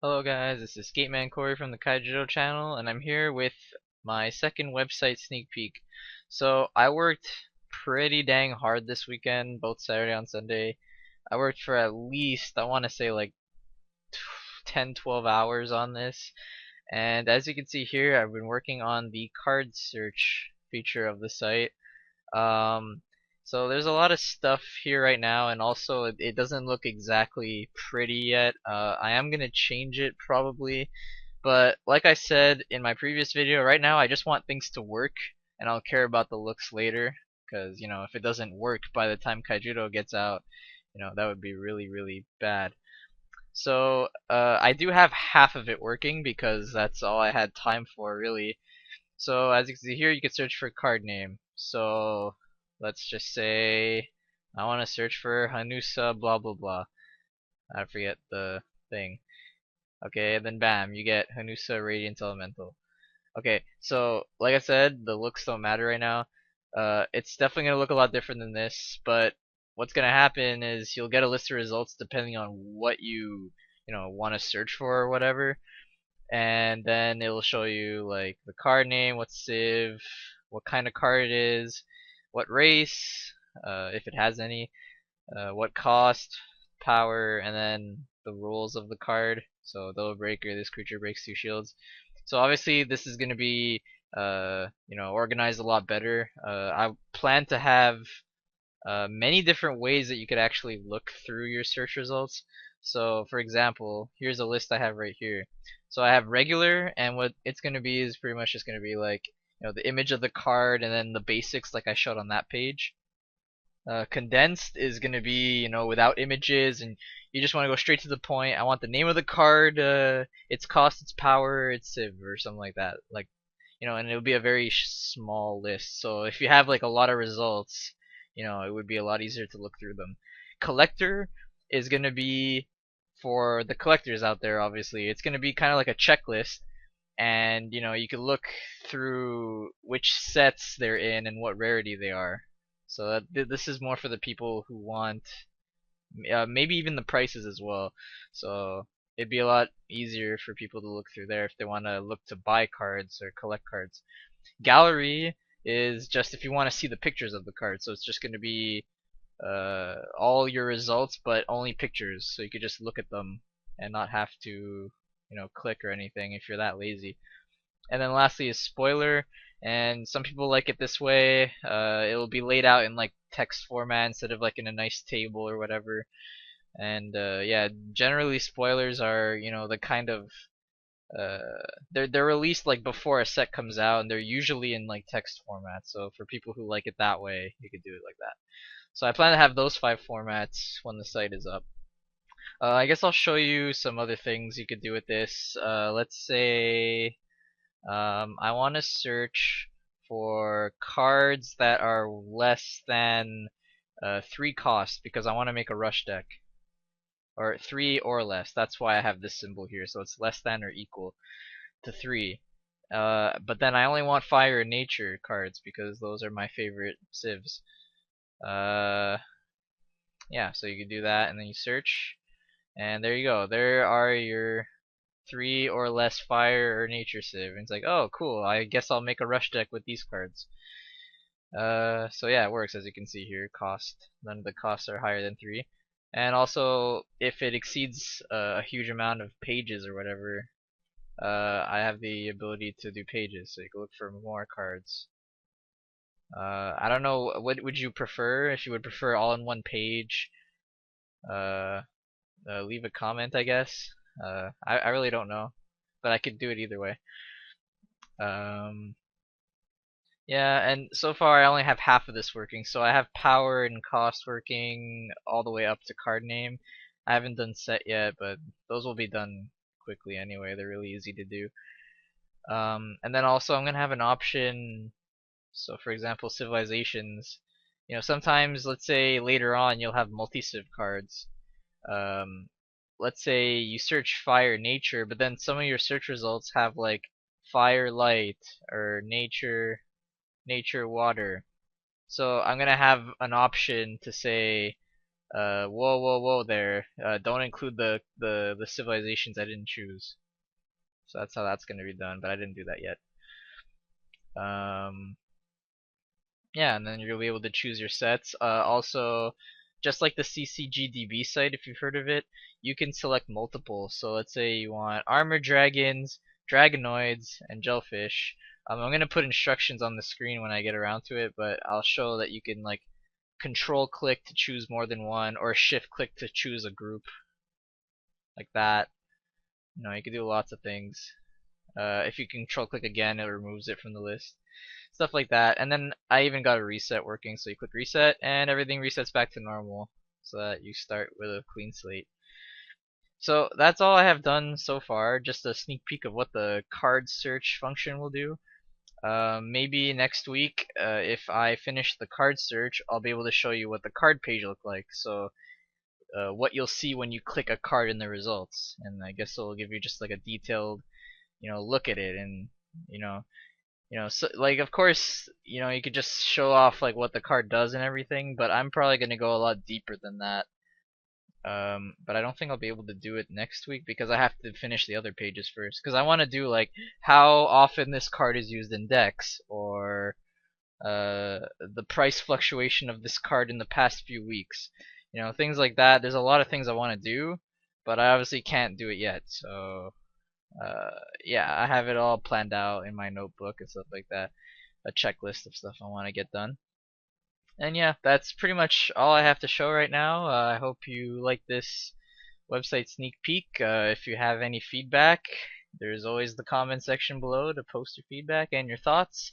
Hello guys, this is Skateman Corey from the TheKaijudoChannel, and I'm here with my second website sneak peek. So I worked pretty dang hard this weekend, both Saturday and Sunday. I worked for at least, I want to say like 10, 12 hours on this. And as you can see here, I've been working on the card search feature of the site. Um, so there's a lot of stuff here right now, and also it doesn't look exactly pretty yet. I am gonna change it probably, but like I said in my previous video, right now I just want things to work, and I'll care about the looks later. Because if it doesn't work by the time Kaijudo gets out, that would be really really bad. So I do have half of it working because that's all I had time for really. So as you can see here, you can search for card name. So let's just say I want to search for Hanusa blah blah blah. I forget the thing. Okay, then bam, you get Hanusa Radiant Elemental. Okay, so like I said, the looks don't matter right now. It's definitely gonna look a lot different than this, but what's gonna happen is you'll get a list of results depending on what you want to search for or whatever, and then it'll show you like the card name, what civ, what kind of card it is, what race, if it has any, what cost, power, and then the rules of the card. So Double Breaker, this creature breaks 2 shields. So obviously this is gonna be organized a lot better. I plan to have many different ways that you could actually look through your search results. So for example, here's a list I have right here. So I have regular, and what it's going to be is pretty much just going to be like the image of the card and then the basics like I showed on that page. Condensed is going to be without images, and you just want to go straight to the point. I want the name of the card, its cost, its power, its civ, or something like that. Like and it'll be a very small list. So if you have like a lot of results, it would be a lot easier to look through them. Collector is gonna be for the collectors out there. Obviously, it's gonna be kind of like a checklist, and you can look through which sets they're in and what rarity they are. So this is more for the people who want maybe even the prices as well. So it'd be a lot easier for people to look through there if they want to look to buy cards or collect cards. Gallery is just if you want to see the pictures of the cards. So it's just going to be all your results, but only pictures. So you could just look at them and not have to, click or anything if you're that lazy. And then lastly is spoiler, and some people like it this way. It'll be laid out in like text format instead of like in a nice table or whatever. And yeah, generally spoilers are the kind of uh, they're released like before a set comes out, and they're usually in like text format. So for people who like it that way, you could do it like that. So I plan to have those 5 formats when the site is up. I guess I'll show you some other things you could do with this. Let's say I want to search for cards that are less than 3 cost because I want to make a rush deck. Or 3 or less. That's why I have this symbol here. So it's less than or equal to 3. But then I only want fire and nature cards because those are my favorite civs. Uh, yeah, so you can do that and then you search. And there you go. There are your 3 or less fire or nature civ. And it's like, oh, cool. I guess I'll make a rush deck with these cards. So yeah, it works as you can see here. Cost. None of the costs are higher than 3. And also, if it exceeds a huge amount of pages or whatever, I have the ability to do pages, so you can look for more cards. I don't know, what would you prefer? If you would prefer all in one page, uh, leave a comment, I guess. I really don't know, but I could do it either way. Um, Yeah, and so far I only have half of this working. So I have power and cost working all the way up to card name. I haven't done set yet, but those will be done quickly anyway. They're really easy to do. And then also I'm gonna have an option. So for example, civilizations. Sometimes let's say later on you'll have multi-civ cards. Um, let's say you search fire nature, but then some of your search results have like fire light or nature water. So I'm gonna have an option to say Whoa there. Don't include the civilizations I didn't choose. So that's how that's gonna be done, but I didn't do that yet. Um, yeah, and then you'll be able to choose your sets. Also, just like the CCGDB site, if you've heard of it, you can select multiple. So let's say you want armored dragons, dragonoids, and jellyfish. I'm gonna put instructions on the screen when I get around to it, but I'll show that you can like control click to choose more than one, or shift click to choose a group, like that. You can do lots of things. If you control click again, it removes it from the list. Stuff like that. And then I even got a reset working, so you click reset and everything resets back to normal so that you start with a clean slate. So that's all I have done so far, just a sneak peek of what the card search function will do. Maybe next week, if I finish the card search, I'll be able to show you what the card page look like. So what you'll see when you click a card in the results, and I guess it'll give you just like a detailed, look at it, and you know, so like of course, you could just show off like what the card does and everything, but I'm probably gonna go a lot deeper than that. But I don't think I'll be able to do it next week because I have to finish the other pages first. Because I want to do like how often this card is used in decks, or the price fluctuation of this card in the past few weeks. Things like that. There's a lot of things I want to do, but I obviously can't do it yet. So yeah, I have it all planned out in my notebook and stuff like that. A checklist of stuff I want to get done. And yeah, that's pretty much all I have to show right now. I hope you like this website sneak peek. If you have any feedback, there's always the comment section below to post your feedback and your thoughts.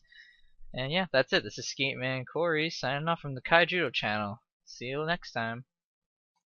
And yeah, that's it. This is Skateman Corey signing off from the Kaijudo channel. See you next time.